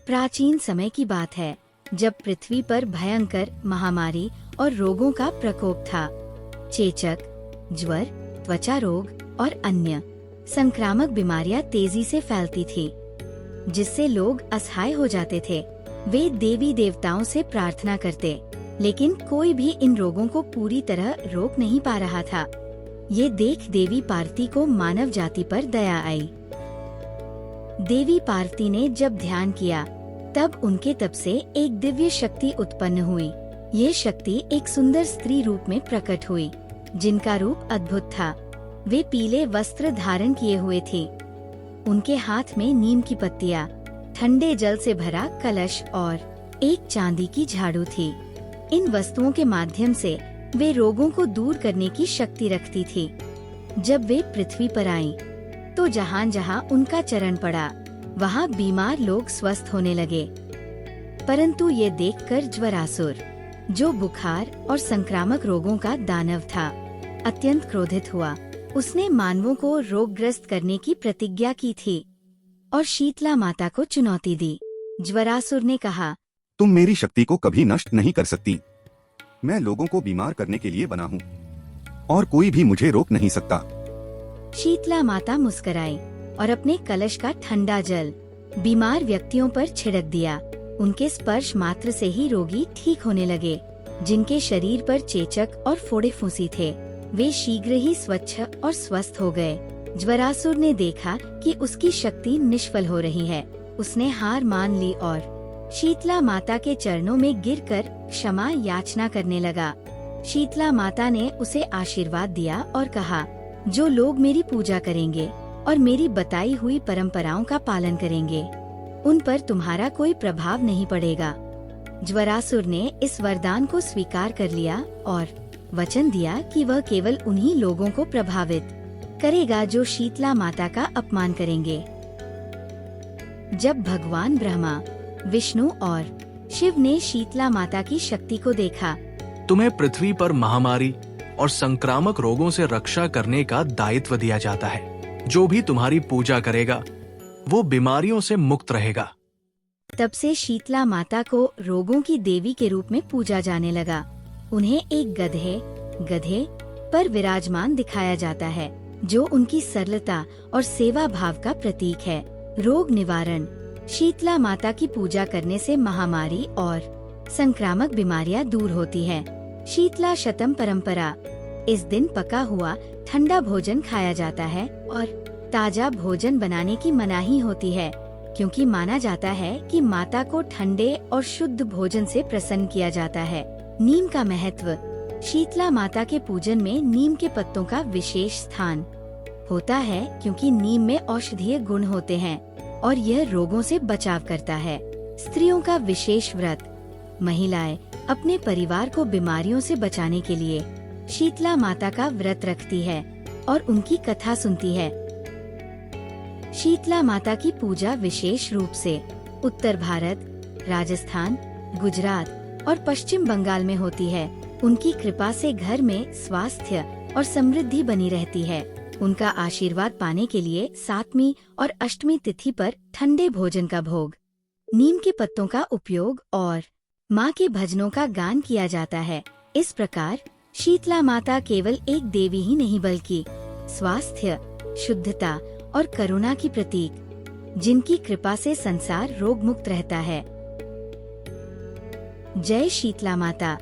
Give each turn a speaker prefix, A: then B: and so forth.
A: प्राचीन समय की बात है, जब पृथ्वी पर भयंकर महामारी और रोगों का प्रकोप था। चेचक, ज्वर, त्वचा रोग और अन्य संक्रामक बीमारियां तेजी से फैलती थी, जिससे लोग असहाय हो जाते थे। वे देवी देवताओं से प्रार्थना करते, लेकिन कोई भी इन रोगों को पूरी तरह रोक नहीं पा रहा था। ये देख देवी पार्वती को मानव जाति पर दया आई। देवी पार्वती ने जब ध्यान किया, तब उनके तप से एक दिव्य शक्ति उत्पन्न हुई। ये शक्ति एक सुंदर स्त्री रूप में प्रकट हुई, जिनका रूप अद्भुत था। वे पीले वस्त्र धारण किए हुए थे। उनके हाथ में नीम की पत्तियां, ठंडे जल से भरा कलश और एक चांदी की झाड़ू थी। इन वस्तुओं के माध्यम से वे रोगों को दूर करने की शक्ति रखती थी। जब वे पृथ्वी पर आईं, तो जहाँ जहाँ उनका चरण पड़ा, वहाँ बीमार लोग स्वस्थ होने लगे। परंतु ये देखकर ज्वरासुर, जो बुखार और संक्रामक रोगों का दानव था, अत्यंत क्रोधित हुआ। उसने मानवों को रोगग्रस्त करने की प्रतिज्ञा की थी और शीतला माता को चुनौती दी। ज्वरासुर ने कहा,
B: तुम मेरी शक्ति को कभी नष्ट नहीं कर सकती। मैं लोगों को बीमार करने के लिए बना हूँ और कोई भी मुझे रोक नहीं सकता।
A: शीतला माता मुस्कुराई और अपने कलश का ठंडा जल बीमार व्यक्तियों पर छिड़क दिया। उनके स्पर्श मात्र से ही रोगी ठीक होने लगे। जिनके शरीर पर चेचक और फोड़े फुंसी थे, वे शीघ्र ही स्वच्छ और स्वस्थ हो गए। ज्वरासुर ने देखा कि उसकी शक्ति निष्फल हो रही है। उसने हार मान ली और शीतला माता के चरणों में गिरकर क्षमा याचना करने लगा। शीतला माता ने उसे आशीर्वाद दिया और कहा, जो लोग मेरी पूजा करेंगे और मेरी बताई हुई परंपराओं का पालन करेंगे, उन पर तुम्हारा कोई प्रभाव नहीं पड़ेगा। ज्वरासुर ने इस वरदान को स्वीकार कर लिया और वचन दिया कि वह केवल उन्हीं लोगों को प्रभावित करेगा जो शीतला माता का अपमान करेंगे। जब भगवान ब्रह्मा, विष्णु और शिव ने शीतला माता की शक्ति को देखा,
C: तुम्हें पृथ्वी पर महामारी और संक्रामक रोगों से रक्षा करने का दायित्व दिया जाता है। जो भी तुम्हारी पूजा करेगा, वो बीमारियों से मुक्त रहेगा।
A: तब से शीतला माता को रोगों की देवी के रूप में पूजा जाने लगा। उन्हें एक गधे पर विराजमान दिखाया जाता है, जो उनकी सरलता और सेवा भाव का प्रतीक है। रोग निवारण। शीतला माता की पूजा करने से महामारी और संक्रामक बीमारियां दूर होती है। शीतला शतम परंपरा। इस दिन पका हुआ ठंडा भोजन खाया जाता है और ताजा भोजन बनाने की मनाही होती है, क्योंकि माना जाता है कि माता को ठंडे और शुद्ध भोजन से प्रसन्न किया जाता है। नीम का महत्व। शीतला माता के पूजन में नीम के पत्तों का विशेष स्थान होता है, क्योंकि नीम में औषधीय गुण होते हैं और यह रोगों से बचाव करता है। स्त्रियों का विशेष व्रत। महिलाएं अपने परिवार को बीमारियों से बचाने के लिए शीतला माता का व्रत रखती है और उनकी कथा सुनती है। शीतला माता की पूजा विशेष रूप से उत्तर भारत, राजस्थान, गुजरात और पश्चिम बंगाल में होती है। उनकी कृपा से घर में स्वास्थ्य और समृद्धि बनी रहती है। उनका आशीर्वाद पाने के लिए 7वीं और 8वीं तिथि पर ठंडे भोजन का भोग, नीम के पत्तों का उपयोग और माँ के भजनों का गान किया जाता है। इस प्रकार शीतला माता केवल एक देवी ही नहीं, बल्कि स्वास्थ्य, शुद्धता और करुणा की प्रतीक, जिनकी कृपा से संसार रोग मुक्त रहता है। जय शीतला माता।